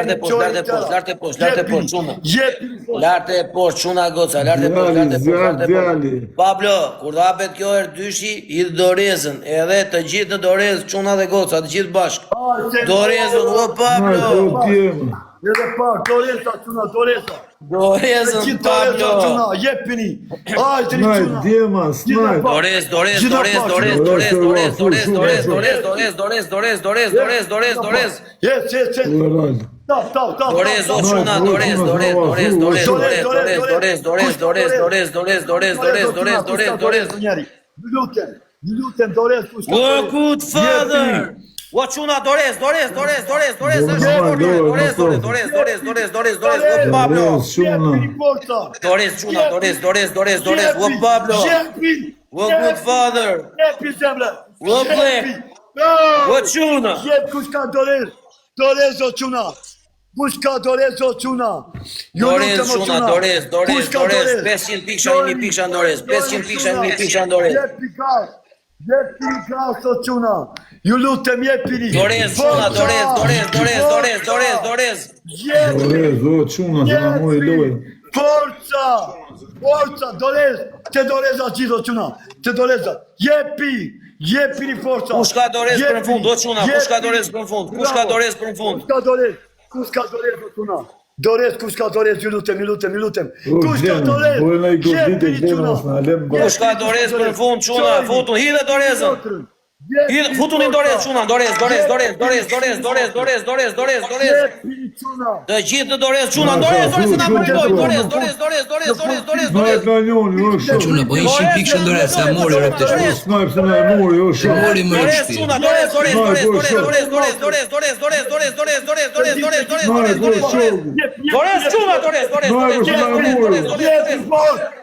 quna. Jepini forca. Lart e poshtë, quna goca, lart e poshtë. Pablo, kur të hapet kjo herë dyshi, hidh dorezën, edhe të gjithë në dorezë, quna dhe goca, të gjithë bashkë. Dorezën, o Pablo. Edhe pak, doreza, quna, doreza. Dorezën, Pablo. Quna, jepini. Hajde një quna. Dorez. Yes. Stop. Dorez, o quna, dorez. Ju lutem, dorez. O good father. O quna, dorez, o Pablo. Jepini forca. Dorez, o Pablo. O good father. Jepi zemre. O Black. O quna. Jep kush ka dorez. Dorez o quna. Kush ka dorez o quna. Dorez, 500 piksha, 1000 piksha në dorez. 500 piksha, 1000 piksha në dorez. Jepi gaz. Jepini graso quna. Ju lutem jepini. Dorez, quna, dorez. O, quna, se na mori lojën. Forca, dorez. Te doreza gjitho quna. Te doreza. Jepini forca. Kush ka dorez për në fund, o quna, kush ka dorez për në fund? Kush ka dorez quna? Dorez, kush ka dorez, ju lutem. Kush ka dorez? Jepini quna. Kush ka dorez për në fund, quna, futun, hidhe dorezën. Futun i dorez, quna, dorez. Të gjithë të dorez, quna, dorez, se na mëriloj, dorez. Quna, po 100 pikë shëndore, se mori reptesh. Snajp se na e mori, o shumë. Mori më Dorez, rështi. quna, dorez.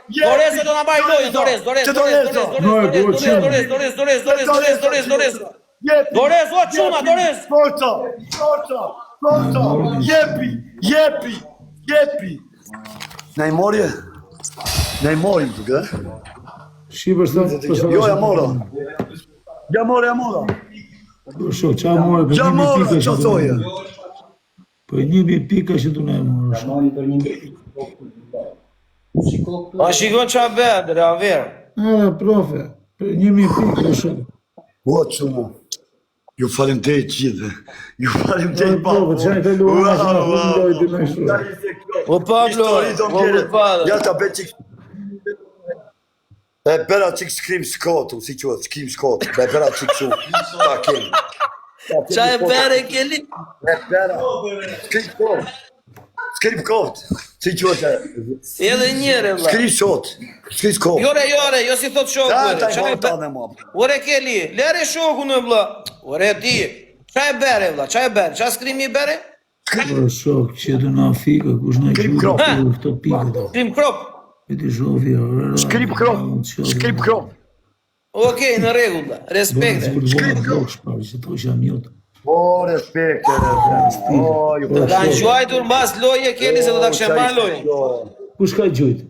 Dorez, do na mbaj lojën, dorez. Dorez, o quna, dorez. Forca. Jepi. Na i mori tuk, Shqipër së Jo, ja mora. O shumë, qa mori për 1000 pika që të ne. Për 1000 pika që të ne mori. A shikon qa bedë, ver. Profe, për 1000 pika shumë. O, quna. Ju falim te i gjithë. Profe, që në të luaj, që në fundoj të me shumë. O Pablo, Ja ta be qik... E bera qik skrim skotu, si qëtë, skrim skotu. E bera qik su, ta kemi. qa e bere keli? E bera, skrim kot, si qëtë. Edhe njëre, vla. Skrim sot, skrim skot. Jore, jo si thot shoku, Ta ere. i vata dhe ma. Ore keli, lere shoku në, vla. Ore ti, qa e bere, vla, qa skrimi i bere? O shok, që të na fika, kush në Skrim gjurë krop. për këto pikët. Krim krop. E të shofi, Skrim krop. Okej, në regull, vla. Respekt. Skrim krop. Shparë, që to isha mjotë. O, respekte, o, ju Të kanë gjuajtur mbas loje, Keli, se të ta kështë marrë loje. Kush ka gjujtë?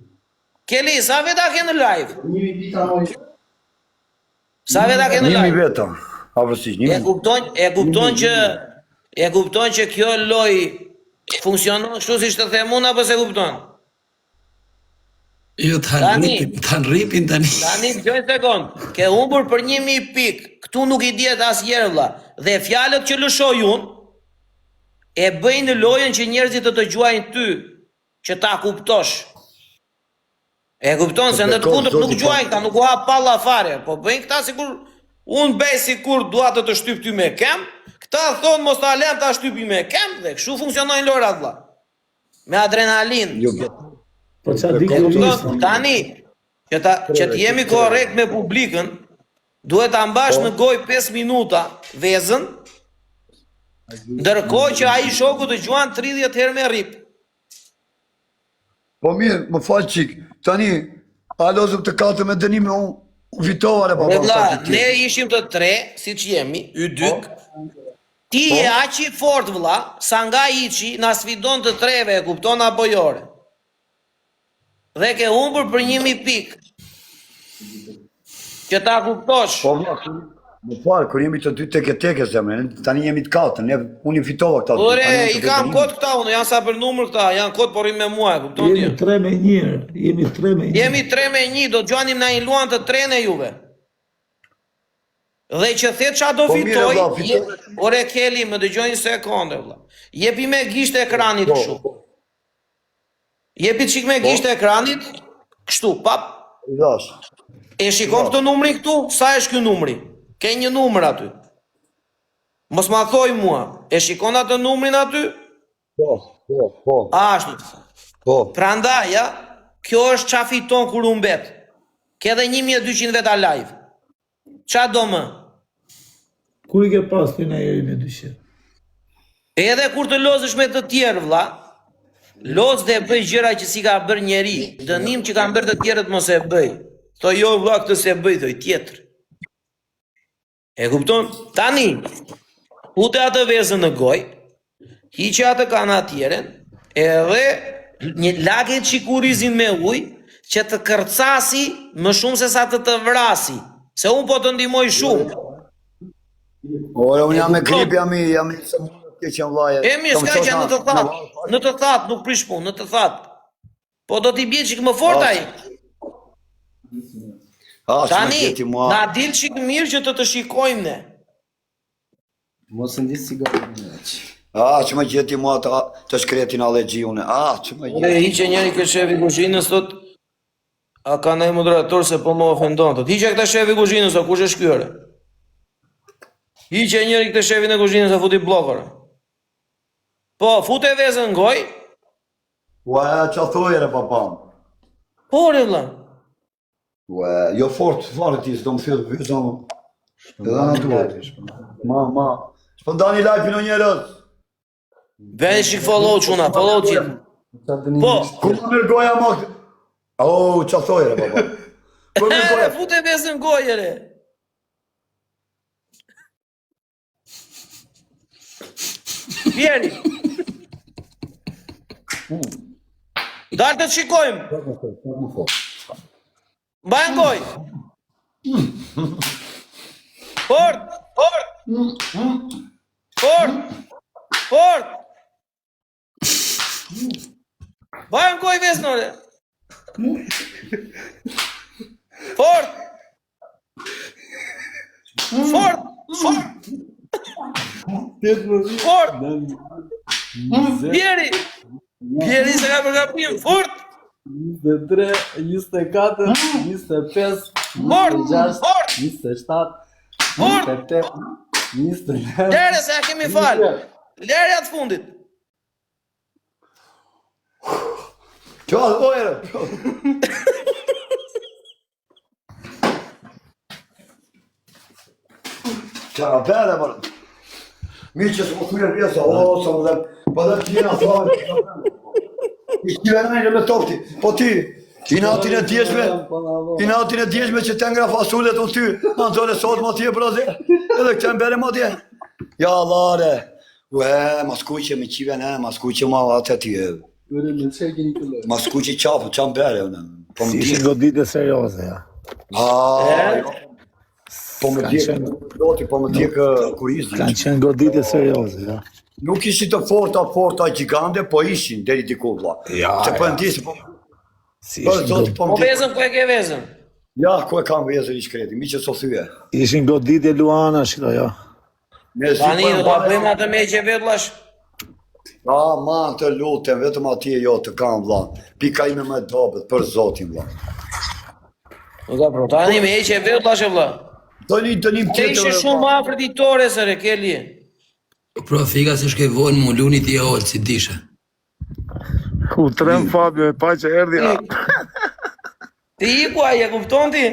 Keli, sa veta ke në live? Sa veta ke në Njëmi live? veta, avërësish, E njëmi. kupton që kjo loj funksionon kështu si të themun, apo se kupton? Jo, të rripin tani. Tani, gjojnë sekund, ke humbur për 1000 pik, këtu nuk i djetë as jere, vla, dhe fjalët që lëshoj unë, e bëjnë lojën që njerëzit të gjuajnë ty, që ta kuptosh. E kupton se në të kundër nuk gjuajnë këta, nuk u hap palla fare, po bëjnë këta sikur unë bej sikur dua të shtyp ty me kem, këta thonë mos ta lem ta shtypi me kem, dhe kështu funksionojnë lojrat, vlla. Me adrenalin. Po qa dikë listë? Tani, që të jemi korrekt me publikën, duhet ta mbash në gojë 5 minuta vezën, ndërkohë që ai shoku të gjuan 30 herë me rip. Po mirë, më falë qik, tani, alozëm të katë me dënime, unë fitovare, pa Vëlla, ne ishim të tre, si që jemi, y-dyk, ti e aqi fort, vëlla, sa nga iqi, na sfidon të treve, e kupton apo jore. Dhe ke humbur për 1000 pikë. Që ta kuptosh. Po vla, më falë, kër jemi të dy teke zemre, tani jemi të katë, unë i fitova këta. Ore, i kam kod këta unë, janë sa për numër këta, janë kod por i me mua, e kupton ti? Jemi 3-1, jemi 3-1. Jemi 3-1, do gjuanim na i luan të trene juve. Dhe që the qa do Po mire, fitoj, vlla, fitoj. ore Keli, më dëgjojnë sekonde, vlla. Jepi me gisht e ekranit kështu. Jepi qik me gisht e ekranit, kështu, pap. Dash. E shikon këtë numri këtu, sa është ky numri? Ke një numër aty. Mos ma thoj mua, e shikon atë numrin aty? Po. Ashtu. Po. Prandaj, ja, kjo është qa fiton kur unë bet. Ke dhe 1200 veta live. Qa do më? Ku i ke pas të në jeri me 200? Edhe kur të lozësh me të tjerë, vlla, loz dhe bëj gjëra që si ka bërë njeri, dënim që kanë bërë të tjerët mos e bëj. Tho jo, vlla, këtë se bëj, thoj, tjetër. E kupton? Tani, ute atë vezën në goj, hiqe atë kanatjeren, edhe një laget qikurizin me uj, që të kërcasi më shumë se sa të vrasi. Se unë po të ndihmoj shumë. Ora, unë jam me grip, jam i se mund të keqen vllaje. E mirë, s'ka që në të thatë, nuk prish punë, në të thatë. Po do t'i bje qik më fort ai. Tani, na dil qik mirë që të shikojmë ne. Mos e ndi sigarinë. Që më gjeti mua të shkretin alergji une. Që më gjeti. Dhe hiqe njeri kë shefi kuzhinës, thot, a ka nëj moderator se po më ofendon, thot, hiqe këta shefi kuzhinës, o kush e shkyore? Hiqe njeri këta shefi në kuzhinës, a futi blokore. Po, fute vezën në goj? Ua, që thoi re papam? Po, re vla. Ua, jo fort, fare ti, s'do më thjellë vezën. Edhe në duhet. Ma. Shpëndani live në njërës. Veni shik follow quna, follow gjithë. Po. Ku më mërë goja ma këtë? Që thoi re papam? Ku më mërë goja? Fute vezën në goj, re. Vjeri. Dalë të të shikojmë. Mbajnë goj. Fort. Mbajnë goj vesnore. Fort. Vjeri se ka përgapim. Fort. 23, 24, 25, 26, 27, 28, 29. Lere se ja kemi falë. Lere atë fundit. Qa, ojere. Qa, bere, mërë. Mi që s'mo thujer pjesa, sa më dhe, pa dhe t'jena thajë. I shqive najnë me tofti, po ti, i natin e djeshme që të ngra fasullet unë ty, në zone sot ma tje brazi, edhe këtë mbere ma tje. Ja, lare, ma skuqe me qive ne, ma skuqe ma atë tje. Ma skuqe qapë, qa mbere. Si ishin goditje serioze, ja. Po më tjekë kurizdi. Kanë qenë goditje serioze, ja. Nuk ishi të forta gjigande, po ishin deri diku vlla. Se po ndisë, po... Po vezën, ku e ke vezën? Ja, ku e kam vezën i shkreti, mi që so thyje. Ishin goditje Luana, shkita, ja. Tani, do ta bëjmë atë me që vetlash? Ma të lutem, vetëm atje jo të kam vlla. Pika ime me dobet, për zotin vlla. Tani me që vetlash e vlla. Dënim Te tjetër. ishe shumë afër ditore së re, Kelli. Pra, fika se shke vojnë mu lunit i ollë, si dishe. U trem Fabio, e pa që erdi Ti i ku aje, kupton ti?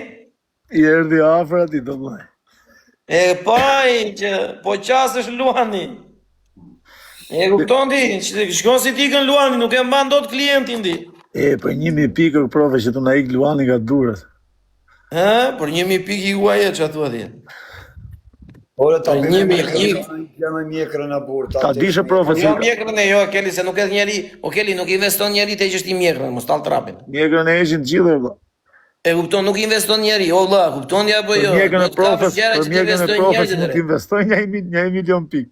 i erdi afër ati, do mëj. E paj që po qasë është Luani. E kupton ti, që shkon si ti kën Luani, nuk e mban dot klientin ti. Për 1000 pikër profe që të na ik Luani nga durët. Për 1000 pikë i guaje që atua ti. Ore ta Për 1000 jam mjekrën e burr. Ta dishe profe si Jo mjekrën e jo, Kelli, se nuk e njeri, o Kelli, nuk investon njeri te që është i mjekrën, mos tall trapin. mjekrën e ishin të gjithë, vlla. E kupton, nuk investon njeri, o vlla, kupton ja apo jo? Për mjekrën e Do të kapësh profes, gjëra për që mjekrën e investojnë profes njerëzit. mund të investoj 1 milion pikë.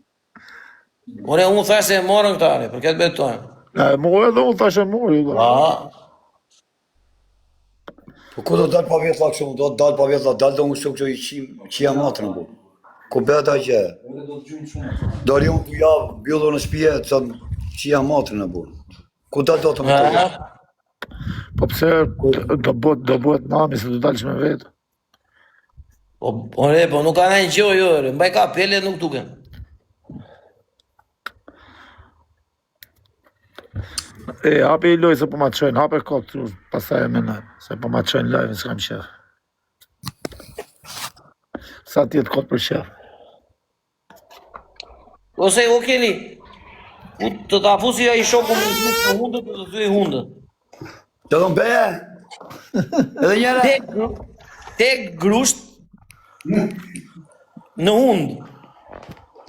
Ore, unë thash se e morën këtare, për këtë betojnë. More edhe unë thashe mori, vlla. Po ku do dal pa vjetlla kështu, do dal pa vjetlla, dal do ushtu kështu i qia matrën bu. Ku bëhet a gjë? Do ri unë javë, mbyllur në shtëpi, sa qia matrën e bu. Ku dal do të më të Po pse do bëhet nami se do dalësh me vetë. Ore, po nuk ka në gjë, jo, mbaj ka pele nuk duken. Hape i loj se po ma të qojnë, hape kokë të pasaj e menaj, se po ma të qojnë live, s'kam shef. Sa tjetë kotë për shef. Ose, o Kelli, të ta fusi a i shoku më hundët, të të thuj hundët. Të do mbeje? Edhe njëre? Tek grusht në hundë.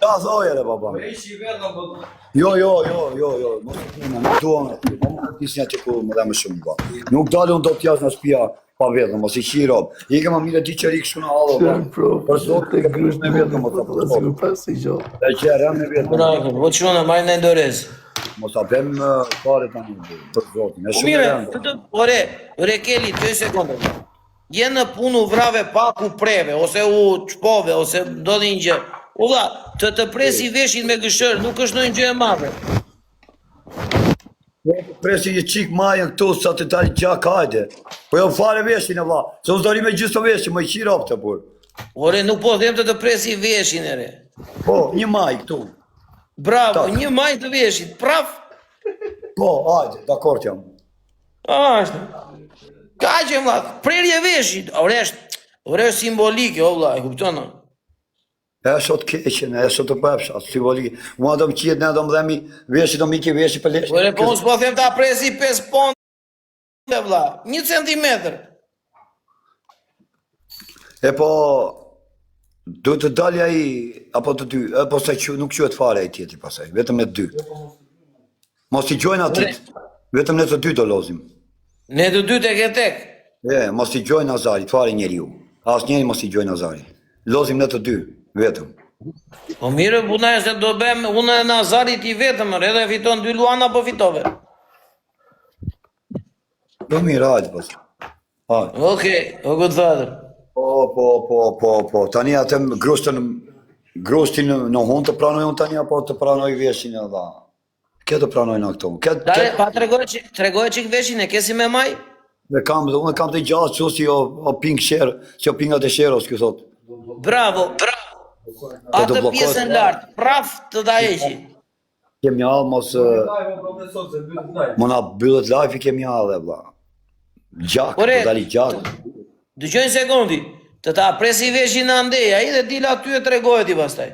Ta thoje re baba. Jo, mos nuk duam aty, mos tisnja që ku më dhe më shumë ba. Nuk dalë unë do t'jasë në shtëpia, Pa vetëm, mos I qi rob. I ke më mire ti që rikë shuna hallo. Për sot të grysh me vetëm, mos a përdo. E që e rëm me vetëm. Bravo, vë të shuna, majnë në ndorez. Mos a bem pare tani, për zotin. Mire, ore Keli, 2 sekonde. Je në punu vrave pak u preve, ose u qpove, ose do një gjë. Ulla, të presi veshin me gëshër, nuk është në një gjë e madhe. Presi një qik majën këtu, sa të dalë gjak, hajde. Po jo fare veshin e vla, se unë zdori me gjithë të veshin, më I qi rob të pur. Ore, nuk po them të presi veshin ere. Po, një maj këtu. Bravo, një maj të veshit, praf. Po, hajde, dakord jam. Ashtë. Ka që mla, prerje veshit, ore është simbolike, o vla, e kuptonë? E sot keqen, e sot të pëpsha, simbolike. Mua do më qiet, ne do më dhemi veshit, do më iki veshit për leshit. Ore, po unë s'po them ta presi 5 pondë, vla, 1 centimetr. E po, duhet të dalja I, apo të dy, apo se nuk quhet fare I tjetri pasaj, vetëm e 2. Mos I gjojnë atit, vetëm ne të 2 do lozim. Ne të 2 tek e tek. Mos I gjojnë Azarit, fare njeriu. As njeri mos I gjojnë Azarit. Lozim ne të 2, vetëm. Po mire, puna e se do bem, unë e Nazarit I vetëm, edhe fiton 2 luana, po fitove. Po mirë, hajde pas. Hajde. Okej, o good father. Po, tani atë grustin në hund të pranoj unë tani, apo të pranoj veshin e dha. Këtë të pranoj në këto. Dale, pa tregoj qik veshin e kesi me maj? Unë kam të gjallë që si o ping shërë, që o pingat e shërës, kjo thot. Bravo. Atë pjesën lartë, praf të da eqi. Kemi allë mos... Mona bëllët live I kemi allë, bla. Gjak, të dali gjak. Dëgjojnë sekundi, të ta presi veshin në ndeja, I dhe dila ty e tregojët I pastaj.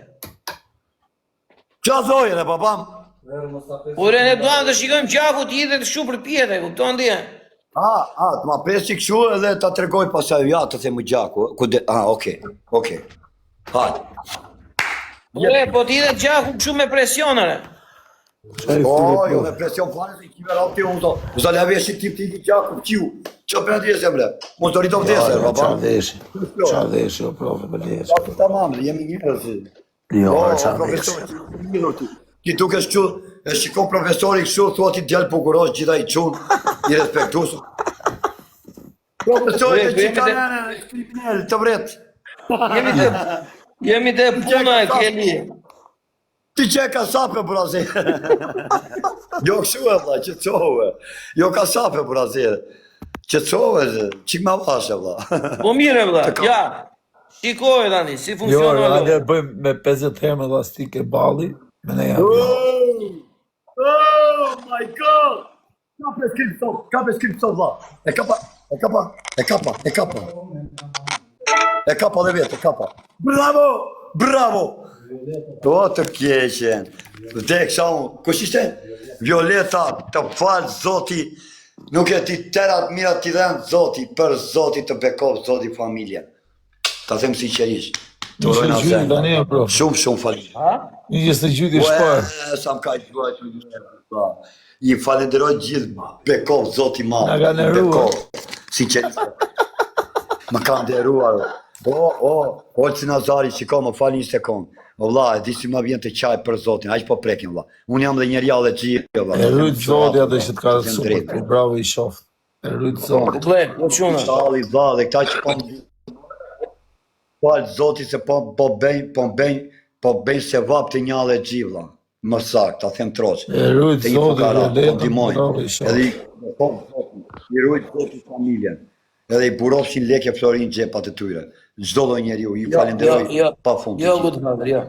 Qa thojën e papam? Ure ne duan të shikojmë gjaku t'ji dhe të shu për pjetë, kupton dhja? Të ma presi këshu edhe ta tregoj pasaj, ja të themë gjaku. Okej. Hajde. Ure, po t'ji dhe gjaku këshu me presionere. Jo me presion fare se I kiver alti unë to. U zale aveshit tip t'i gjaku qiu. Qa për në t'jesë bre? Unë të rritë vdese, papam. Qa vdeshi, o profe, për leshë. Qa të tamam, jemi njërës. Jo, qa vdeshi. Ti tuk e shikon profesori kështu, thua ti djallë pukurosh, gjitha I qunë, I respektusë. Profesori e qikanene, kriminell, të vret. Jemi të puna e Keli. Ti që e ka sape, burazir. Jo kështu e vla, që cohë. Jo ka sape, burazir. Që cohë, qik ma vashe, vla. Po mire, vla, ja. Shikoj tani, si funksionë Jo, ande bëjmë me 50 herë me elastike balli. Me ne jam. Oh my god! Ka pe skripto, vla. E kapa. Dhe vetë, e kapa. Bravo! To të keqen. Dek shaun, kush ishte? Violeta, të falë zoti, nuk e ti terat mirat ti dhenë zoti, për zoti të bekov, zoti familje. Ta them sinqerisht. Shumë falë. Një gjithë të gjyti shparë. Sa më ka I gjua që një I falenderoj gjithë bekov, zoti ma. Nga ka nëruar. Sinqerisht. Më ka nderuar. Olci Nazari, shiko, më falë një sekundë. O vla, e di si ma vjen të qaj për zotin, aq po prekin vla. Unë jam dhe njerja dhe gjithë, vla. E rrujtë zoti atë që të ka super, bravo I shoftë. E rrujtë zoti. Komplek, po quna. Shalli, vla, dhe këta që po falë zoti se po bëjnë se vap të një dhe gjithë, vla. Më sakë, ta them troqë. E rrujtë zoti, bravo I shoftë. I rrujtë zoti familjen. Edhe I burofshin leke florin gjepat e tyre. Gjdo do njeriu, I falenderoj pa fund. Jo, good father, jo.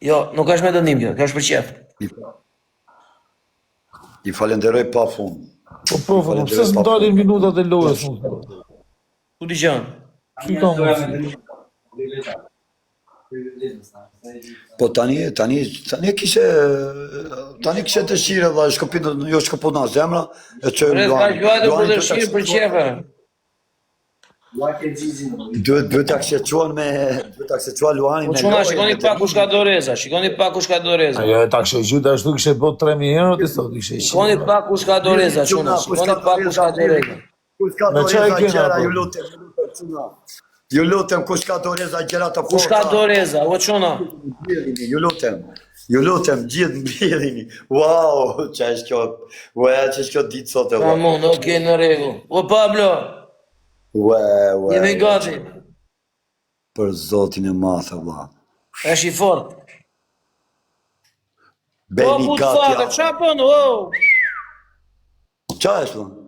Jo, nuk është me dënim kjo, kjo është për qef. I falenderoj pa fund. Po profe, pëse s'më dalin minutat e lojës? Ku di qënë? Që ka më? Po tani kishe dëshire dhe jo shkëput nga zemra e që Ka gjuajtë për dëshirë për qefe. Duhet të aksequan Luanin. Po quna, shikoni pak kush ka doreza, Ajo e ta kështë gjithë, ashtu kështë bot 3.000 euro, të sot kështë Shikoni pak kush ka doreza, quna, shikoni pak kush ka doreza. Kush ka doreza gjera, ju lutem, çuna. Ju lutem, kush ka doreza gjera të forta. Kush ka doreza, o çuna? Ju lutem, gjithë mbjellini. Wow, ç'është kjo? Ua, ç'është kjo ditë sot e valla. Tamam, okej, në rregull. O Pablo, Ua. jemi gati. Për zotin e madh valla. Është i fort. O, Beni good gati. father, ç'a bën? O, Qa është valla?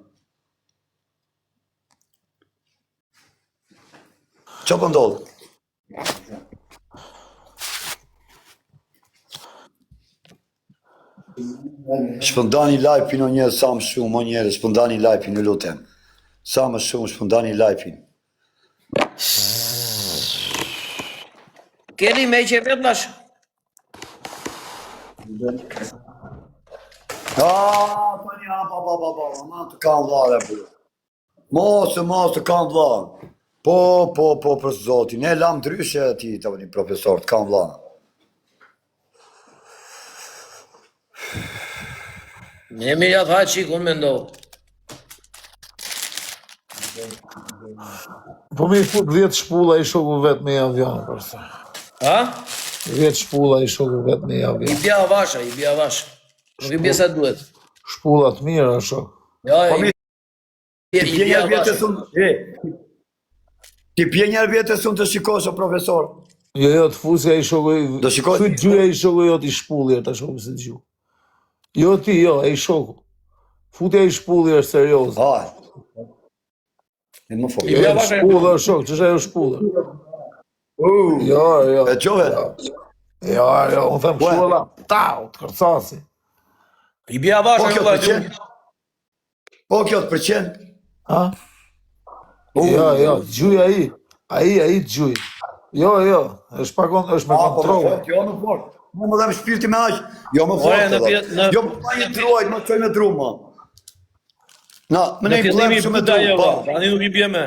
Qa po ndodh? Shpëndani live-in o njerë sa më shumë, o njerë, shpëndani live-in, ju lutem. Sa më shumë, shpëndani live-in. keni me që vetlash? Tani, ma të kam vla dhe bërë. Mos të kam vla. Po, për zotin, e lam dryshe ti të vëni profesor, të kam vla. Jemi ja tha qik, unë me ndohë. Po mi fut 10 shpulla i shoku vetë me avion, përse. Ha? 10 shpulla i shoku vetë me I avion. bja vasha. Nuk i bja sa duhet. Shpullat mira, shok. Ja, Ti pje njerë vjetës unë, ti pje njerë vjetës unë të shikosh o profesor. Jo, të fusja i shoku, Do shikoj? Fyt gjuja i shoku jo t'i shpullir, ta shoku se gju. Jo ti, jo, e i shoku. Futja i shpullir është serios. E më fort. Jo, e shpullë, shok, që është ajo shpullë? Jo. E qove? Jo, unë them shpulla, tau, të kërcasi. I bja Po vasha. kjo të përqen? Po kjo të përqen? Ha? Jo, gjuja i. Ai të gjuj. Jo, është me kontrole. Jo më fort. Më më dhem shpirti me aq. Jo më Ore, fort. në- Jo më pa një druajt, më qoj me dru, më. Na, më Në ne i fillimi shumë me buda dru, jo, pa. tani nuk i bje me.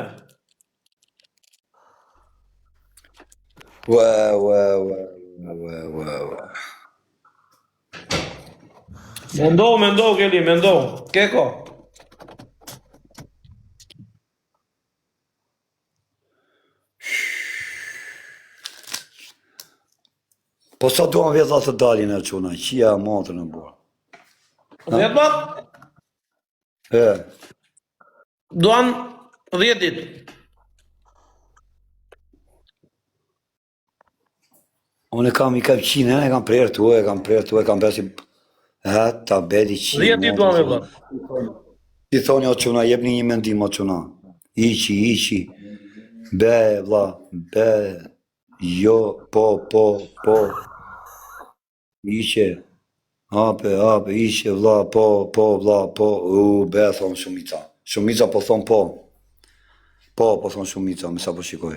Mendo, Keli, mendo. Keko. Po sa duan vjetla të dalin e quna, qia matër në bua. Vetma? E, Duan 10 ditë. unë i kam qine, e kam prerë tu, e kam besi, ta bedi qine. 10 ditë duan vetma. Ti thoni o quna, jepni një mendim o quna. Iqi. Be, vla, be, jo, po. Iqe. Ape, iqe, vla, po, vla, po. Be, thonë shumica. Shumica po thonë po. Po thonë shumica, me sa po shikoj.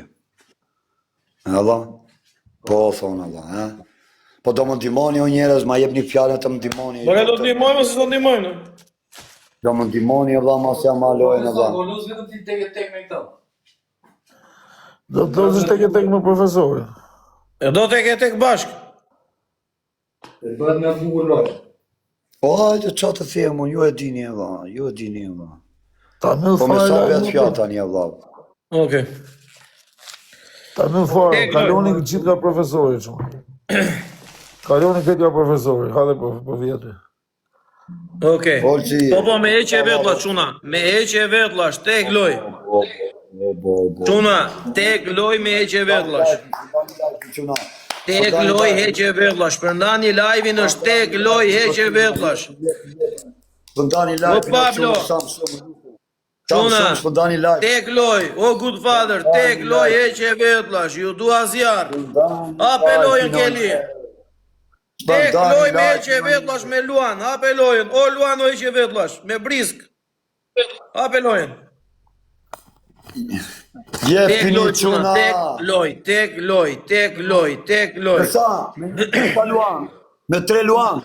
E vla? Po thonë, vla, Po do më ndimoni o njerëz, ma jep një fjallën të më ndimoni. Bërë do të ndihmojmë se do ndihmojmë. Do më ndimoni, vla, ma se jam alojnë, vla. Golus vetëm ti tek me këto. Do të dozësh tek me profesorin. E do tek bashkë. E bëhet me bukur lojë. O, hajde, qa të themu, ju e dini, vla. Ta më Po me sa fare. vetë fjallë tani, vla. Okej. Ta më fare, kaloni gjithë nga profesori, çu. Kaloni këtë nga profesori, hajde po vjetë. Okej. Olci. Po me heqe vetlla çuna. Me heqe vetllash tek loj. Çuna, tek loj me heqe vetllash. Tek loj heqe vetllash. Përndani live-in është tek loj heqe vetllash. Shpëndani live, O, Pablo. Çuna, tek loj, o good father, tek loj heqe vetllash. Ju dua zjarr. Hape lojën Keli. Tek loj me heqe vetllash me Luan, hape lojën. O Luan o heqe vetllash me brisk. Hape lojën. Tek loj çuna, tek loj. Me sa? Me pa luan? Me 3 luan?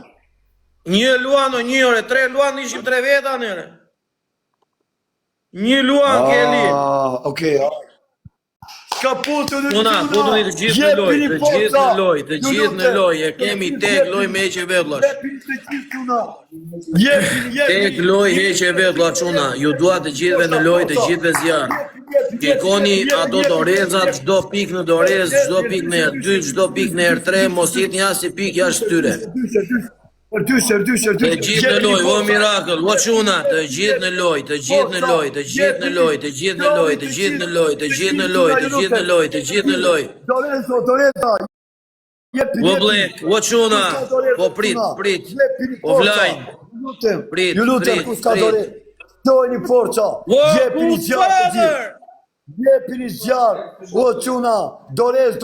Një Luan o një ore, 3 Luan ishim 3 veta nere. Një Luan Keli. Okej. ka putu në Una, futuni të gjithë në loj, të gjithë në loj, të gjithë në loj, e kemi tek loj me heqe vetëllash. Jepini të gjithë çuna. Jepini. Tek loj heqe vetëllash çuna, ju dua të gjithëve në loj, të gjithëve zjarë. Kekoni ato dorezat, çdo pik në dorez, çdo pik në herë 2, çdo pik në herë 3, mos jetni asnjë pik jashtë tyre. Të gjithë në loj, o miracle, o çuna, të gjithë në loj, të gjithë në loj, të gjithë në loj, të gjithë në loj, të gjithë në loj, të gjithë në loj, të gjithë në loj, të gjithë në loj. Doreza. O blek, o çuna, po prit, o vlajn, prit. Dojni forca, O jepini good zjarë të gjithë. father! Jepini zjarë, o çuna, dorez,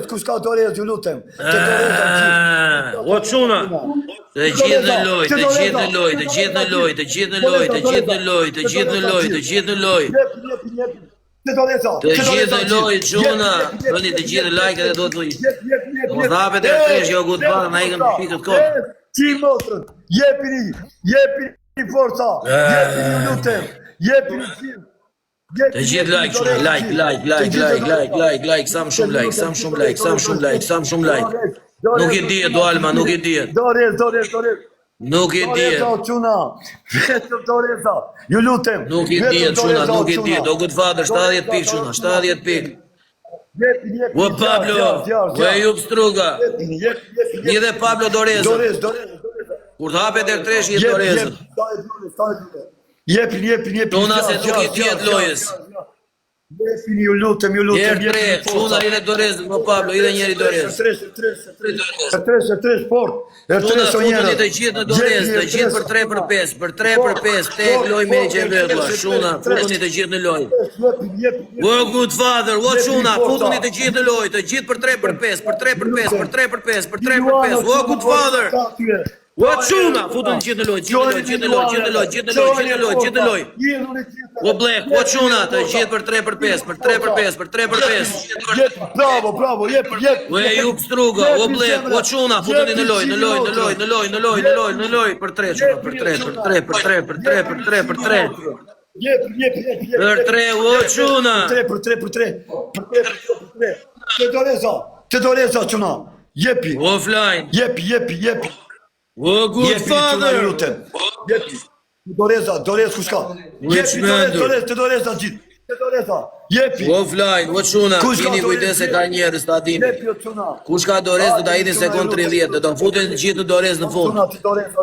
kush ka dorez, ju lutem. O çuna, të gjithë në loj, të gjithë në loj, të gjithë në loj, të gjithë në loj, të gjithë në loj, të gjithë në loj, të gjithë në loj. Jepini. Të doreza. Të gjithë në loj, çuna, bëni të gjithë like dhe do të thuj. Mos hapet e tresh jo good father, na ikën pikët kot. Ti motrën, jepini forca, jepini ju lutem, jepini gjithë. Të gjithë like, çuna, like, sa më shumë like, sa më shumë like, sa më shumë like, sa më shumë like. Nuk e dihet do Alma, nuk e dihet. Dorez. Nuk e dihet. Doreza, çuna. Vetëm doreza. Ju lutem. Nuk e dihet çuna, nuk e dihet. O good father, 70 pik çuna, 70 pik. Jepini. O Pablo, o Ejup Struga. Një dhe Pablo Doreza. Dorez. Kur të hapet e tresh jetë Doreza. Jepini. Tona se nuk i dihet lojës. Jepini, ju lutem. Herë 3, çuna i dhe Doreza, o Pablo, i dhe njeri Doreza. Tre sport. Tuna futuni të gjithë në Dorez, të gjithë për 3 për 5, për 3 për 5, tek loj me që vetëlla, çuna, futuni të gjithë në loj. O good father, o çuna, futuni të gjithë në loj, të gjithë për 3 për 5, për 3 për 5, për 3 për 5, për 3 për 5, o good father. O çuna, futuni të gjithë në loj, gjithë në loj. O blek, o çuna, të gjithë për 3 për 5, për 3 për 5, për 3 për 5. Bravo, jep. O Ejup Struga, o blek, o çuna, futuni në loj, për 3 çuna, për 3. Jep. Për 3, o çuna. Për 3. Të doreza, çuna. Jepi. O flajn, Jepi. o good father. Jepi. Doreza, kush ka? Jepi, të doreza gjithë. Të doreza. Jepi. O flajn, o çuna, Kush ka keni dorez? kujdes se ka njerëz ta dini. Jepi o çuna. Kush ka dorez do ta hidhin sekond 30, do ta futen të gjithë në dorez në fund. Çuna, të doreza.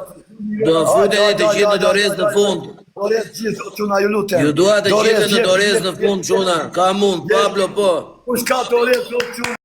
Do futen të gjithë në dorez në fund. Dorez gjithë, çuna, ju lutem. Ju dua të gjithë në jepi, dorez në fund çuna. Ka mund, Pablo po. Kush ka dorez, o çuna?